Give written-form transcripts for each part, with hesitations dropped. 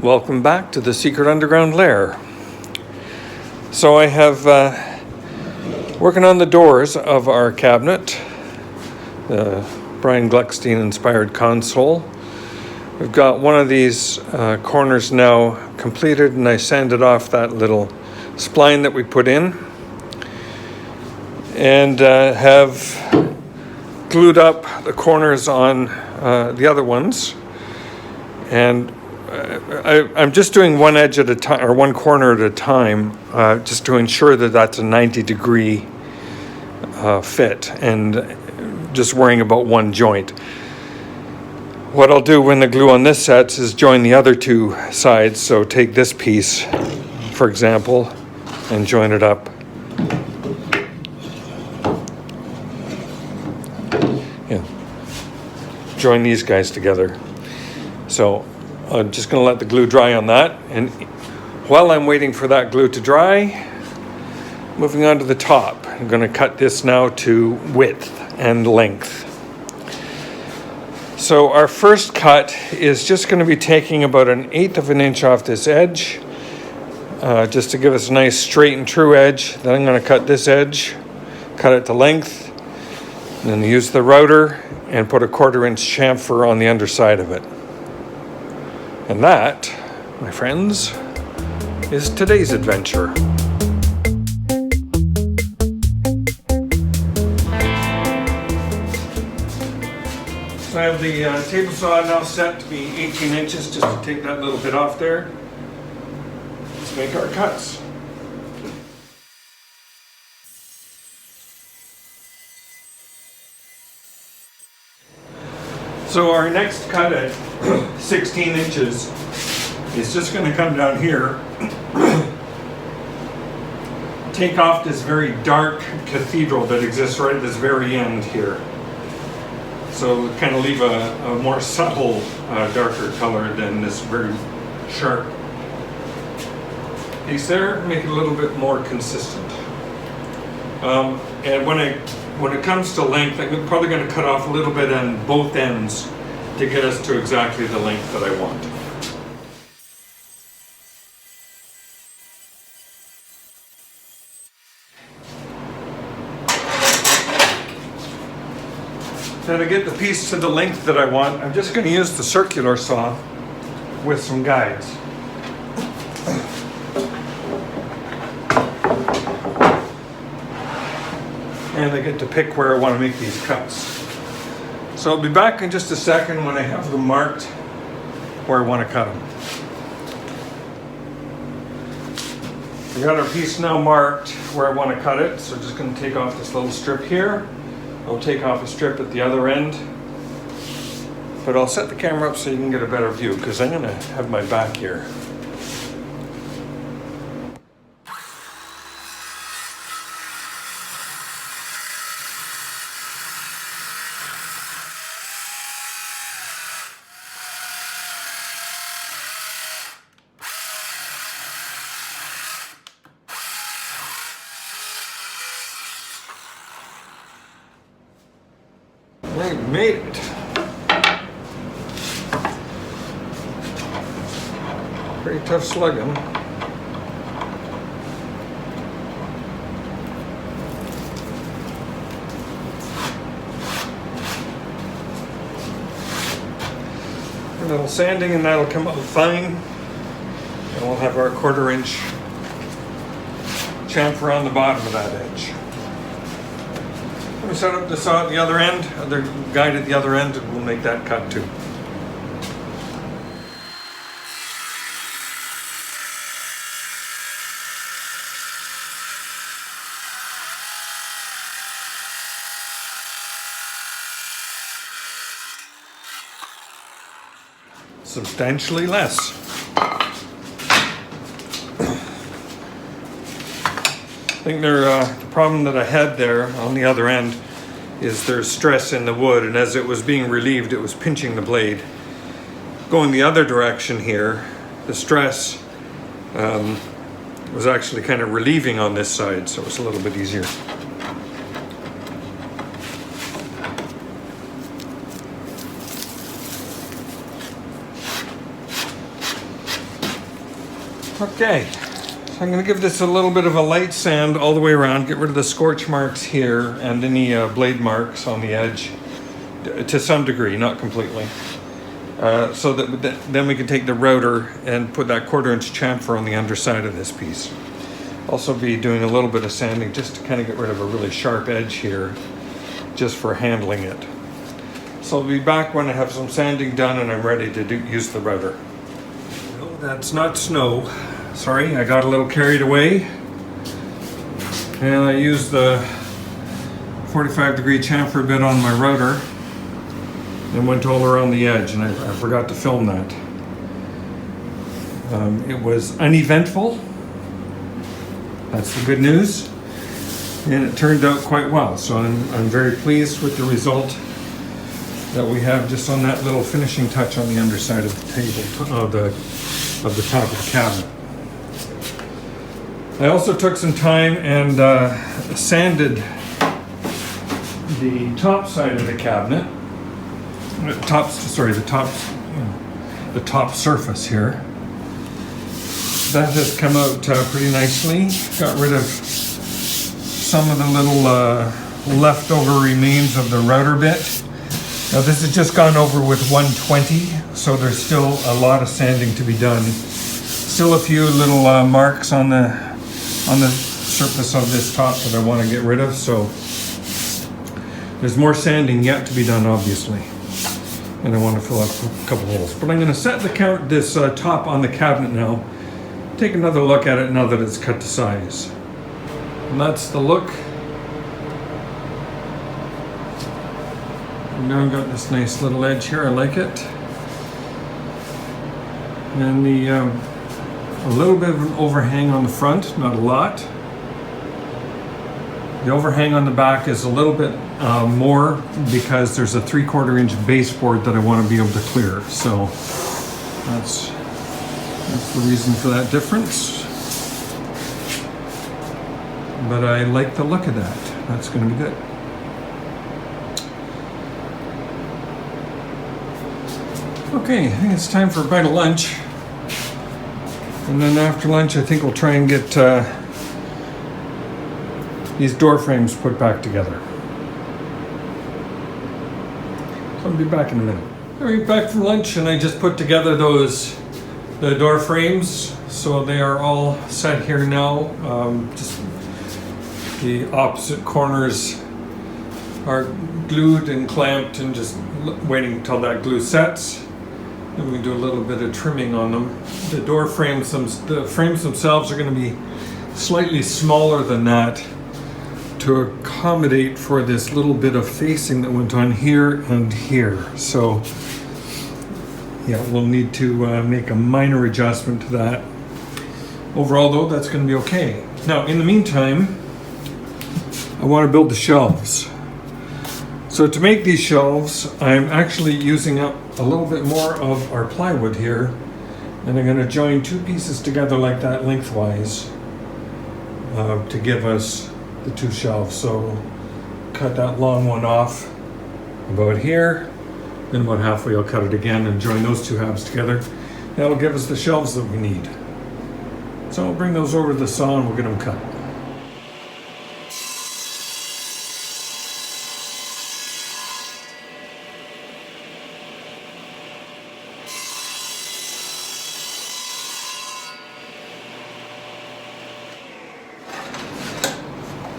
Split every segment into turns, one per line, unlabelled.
Welcome back to the secret underground lair. So I have working on the doors of our cabinet, the Brian Gluckstein inspired console. We've got one of these corners now completed, and I sanded off that little spline that we put in, and have glued up the corners on the other ones. And I'm just doing one edge at a time, or one corner at a time, just to ensure that that's a 90-degree fit, and just worrying about one joint. What I'll do when the glue on this sets is join the other two sides. So take this piece, for example, and join it up. Yeah. Join these guys together. So I'm just going to let the glue dry on that. And while I'm waiting for that glue to dry, moving on to the top, I'm going to cut this now to width and length. So our first cut is just going to be taking about 1/8 of an inch off this edge, just to give us a nice straight and true edge. Then I'm going to cut this edge, cut it to length, and then use the router and put a 1/4 inch chamfer on the underside of it. And that, my friends, is today's adventure. So I have the table saw now set to be 18 inches, just to take that little bit off there. Let's make our cuts. So our next cut at 16 inches is just going to come down here, take off this very dark cathedral that exists right at this very end here. So kind of leave a more subtle, darker color than this very sharp piece there, make it a little bit more consistent. And when it comes to length, I'm probably going to cut off a little bit on both ends to get us to exactly the length that I want. Now to get the piece to the length that I want, I'm just going to use the circular saw with some guides. And I get to pick where I want to make these cuts. So I'll be back in just a second when I have them marked where I want to cut them. We got our piece now marked where I want to cut it, so just going to take off this little strip here. I'll take off a strip at the other end, but I'll set the camera up so you can get a better view, because I'm going to have my back here. I made it. Pretty tough slugging. A little sanding and that'll come out fine. And we'll have our 1/4 inch chamfer on the bottom of that edge. We set up the saw at the other end, other guide at the other end, and we'll make that cut too. Substantially less. I think the problem that I had there on the other end is there's stress in the wood, and as it was being relieved, it was pinching the blade. Going the other direction here, the stress was actually kind of relieving on this side, so it was a little bit easier. Okay, so I'm going to give this a little bit of a light sand all the way around, get rid of the scorch marks here and any blade marks on the edge to some degree, not completely. So that then we can take the router and put that 1/4-inch chamfer on the underside of this piece. Also be doing a little bit of sanding just to kind of get rid of a really sharp edge here, just for handling it. So I'll be back when I have some sanding done and I'm ready to use the router. No, that's not snow. Sorry, I got a little carried away. And I used the 45-degree chamfer bit on my router and went all around the edge, and I forgot to film that. It was uneventful. That's the good news. And it turned out quite well. So I'm very pleased with the result that we have just on that little finishing touch on the underside of the table, of the top of the cabinet. I also took some time and sanded the top side of the cabinet. The top surface here. That has come out pretty nicely. Got rid of some of the little leftover remains of the router bit. Now this has just gone over with 120, so there's still a lot of sanding to be done. Still a few little marks on the surface of this top that I want to get rid of, so there's more sanding yet to be done, obviously. And I want to fill up a couple holes. But I'm going to set this top on the cabinet now. Take another look at it now that it's cut to size. And that's the look. And now I've got this nice little edge here. I like it. And a little bit of an overhang on the front, not a lot. The overhang on the back is a little bit more because there's a 3/4-inch baseboard that I want to be able to clear. So that's the reason for that difference. But I like the look of that. That's going to be good. Okay, I think it's time for a bite of lunch. And then after lunch, I think we'll try and get these door frames put back together. So I'll be back in a minute. All right, back from lunch, and I just put together the door frames. So they are all set here now. Just the opposite corners are glued and clamped and just waiting until that glue sets. Then we do a little bit of trimming on them. The door frames, the frames themselves are going to be slightly smaller than that to accommodate for this little bit of facing that went on here and here. So yeah, we'll need to make a minor adjustment to that. Overall though, that's going to be okay. Now in the meantime, I want to build the shelves. So to make these shelves, I'm actually using up a little bit more of our plywood here, and I'm going to join two pieces together like that lengthwise to give us the two shelves. So cut that long one off about here, then about halfway I'll cut it again and join those two halves together. That'll give us the shelves that we need. So I'll bring those over to the saw and we'll get them cut.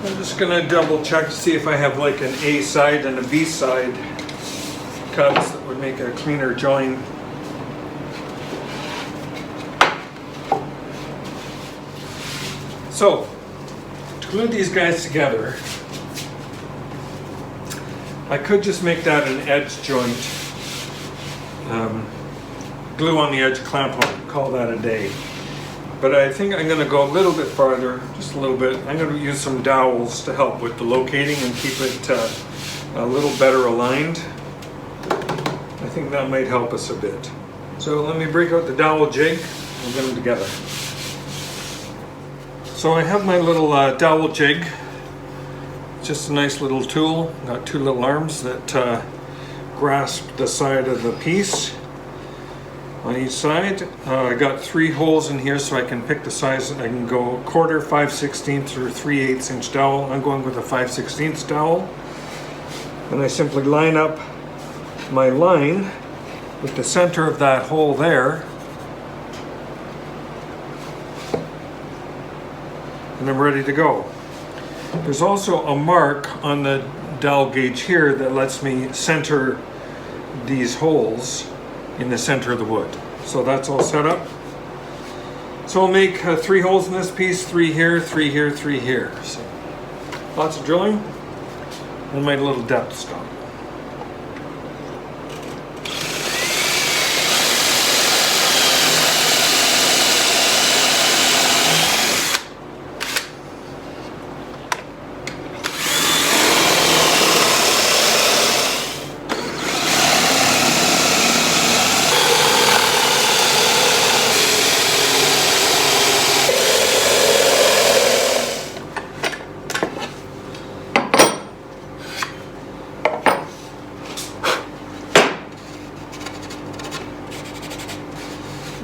I'm just going to double check to see if I have like an A side and a B side cuts that would make a cleaner join. So, to glue these guys together, I could just make that an edge joint. Glue on the edge, clamp on, call that a day. But I think I'm going to go a little bit farther, just a little bit. I'm going to use some dowels to help with the locating and keep it a little better aligned. I think that might help us a bit. So let me break out the dowel jig and get them together. So I have my little dowel jig. Just a nice little tool. Got two little arms that grasp the side of the piece. on each side. I got 3 holes in here so I can pick the size. I can go 1/4, 5/16 or 3/8 inch dowel. I'm going with a 5/16 dowel. And I simply line up my line with the center of that hole there. And I'm ready to go. There's also a mark on the dowel gauge here that lets me center these holes in the center of the wood. So that's all set up. So I'll make 3 holes in this piece, 3 here, 3 here, 3 here. So lots of drilling and my little depth stop.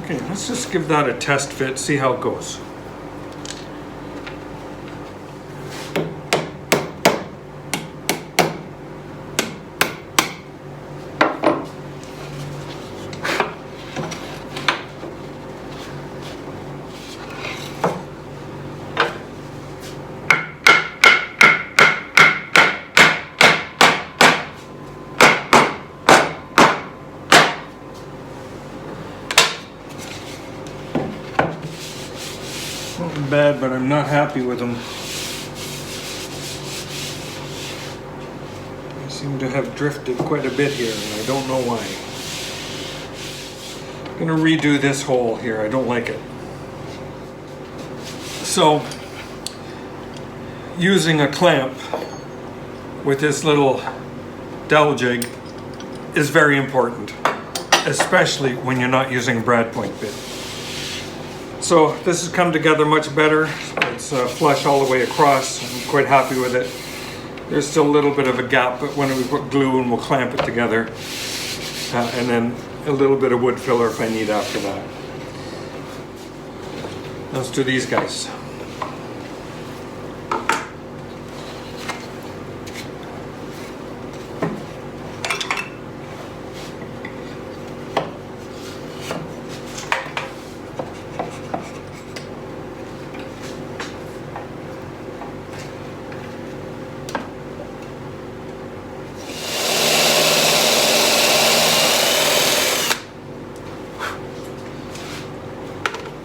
Okay, let's just give that a test fit, see how it goes. Not bad, but I'm not happy with them. They seem to have drifted quite a bit here, and I don't know why. I'm gonna redo this hole here. I don't like it. So, using a clamp with this little dowel jig is very important, especially when you're not using a brad point bit. So this has come together much better. It's flush all the way across. I'm quite happy with it. There's still a little bit of a gap, but when we put glue and we'll clamp it together, and then a little bit of wood filler if I need after that. Let's do these guys.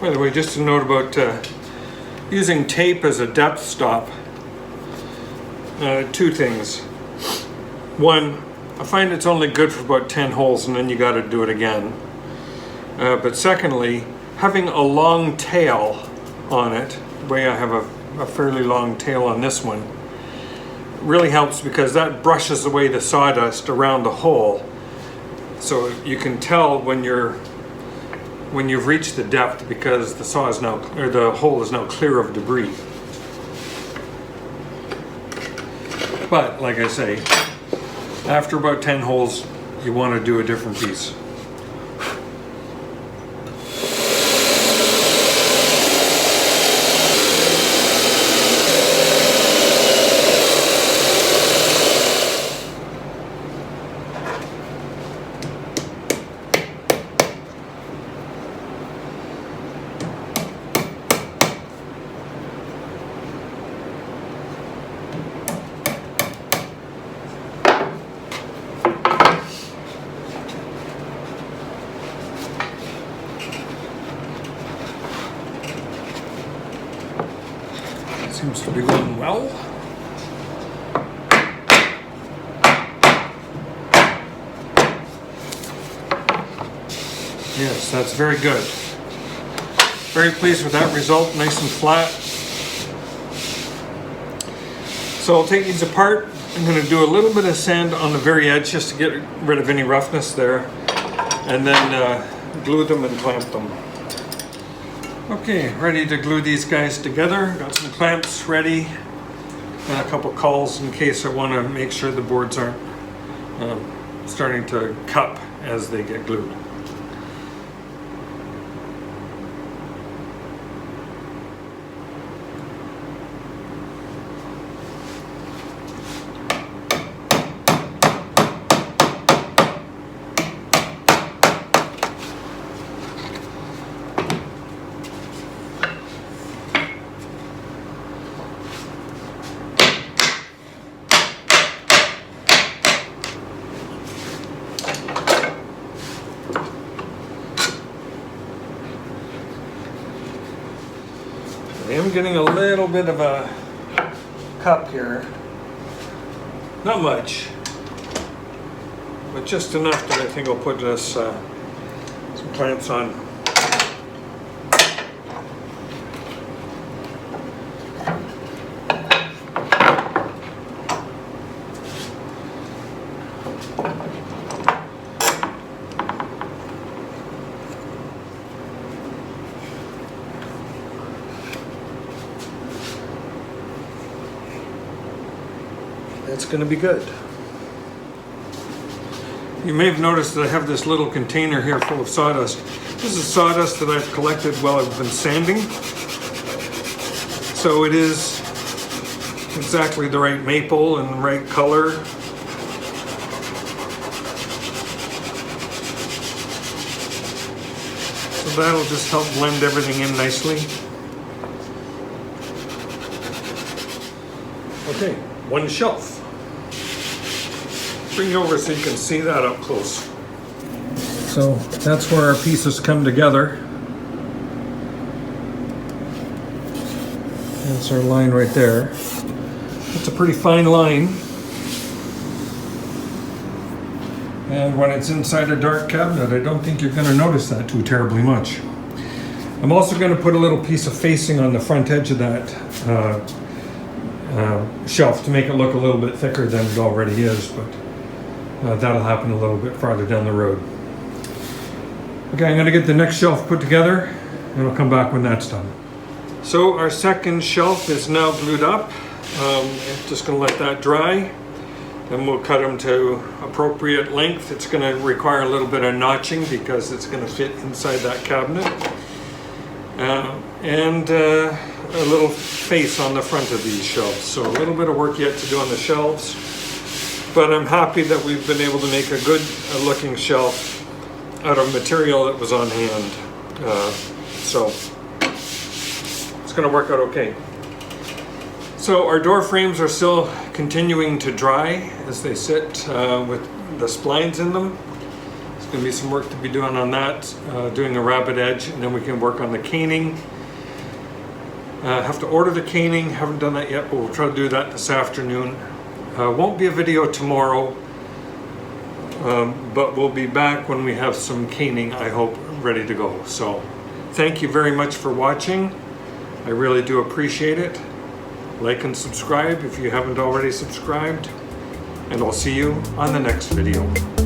By the way, just a note about using tape as a depth stop. 2 things. One, I find it's only good for about 10 holes and then you got to do it again. But secondly, having a long tail on it, the way I have a fairly long tail on this one, really helps because that brushes away the sawdust around the hole. So you can tell when you've reached the depth because the saw is now, or the hole is now clear of debris. But like I say, after about 10 holes, you want to do a different piece. Seems to be going well. Yes, that's very good. Very pleased with that result, nice and flat. So I'll take these apart. I'm going to do a little bit of sand on the very edge just to get rid of any roughness there, and then glue them and clamp them. Okay, ready to glue these guys together. Got some clamps ready and a couple cauls in case I want to make sure the boards aren't starting to cup as they get glued. I am getting a little bit of a cup here. Not much, but just enough that I think I'll put this some plants on. It's going to be good. You may have noticed that I have this little container here full of sawdust. This is sawdust that I've collected while I've been sanding. So it is exactly the right maple and the right color. So that'll just help blend everything in nicely. Okay, one shelf. Bring it over so you can see that up close. So that's where our pieces come together. That's our line right there. It's a pretty fine line. And when it's inside a dark cabinet, I don't think you're going to notice that too terribly much. I'm also going to put a little piece of facing on the front edge of that shelf to make it look a little bit thicker than it already is, but that'll happen a little bit farther down the road. Okay, I'm going to get the next shelf put together and I'll come back when that's done. So our second shelf is now glued up. I'm just going to let that dry. Then we'll cut them to appropriate length. It's going to require a little bit of notching because it's going to fit inside that cabinet. And a little face on the front of these shelves. So a little bit of work yet to do on the shelves. But I'm happy that we've been able to make a good looking shelf out of material that was on hand. So it's going to work out okay. So our door frames are still continuing to dry as they sit with the splines in them. There's going to be some work to be done on that, doing a rabbit edge, and then we can work on the caning. Have to order the caning, haven't done that yet, but we'll try to do that this afternoon. Won't be a video tomorrow, but we'll be back when we have some caning, I hope, ready to go. So thank you very much for watching. I really do appreciate it. Like and subscribe if you haven't already subscribed, and I'll see you on the next video.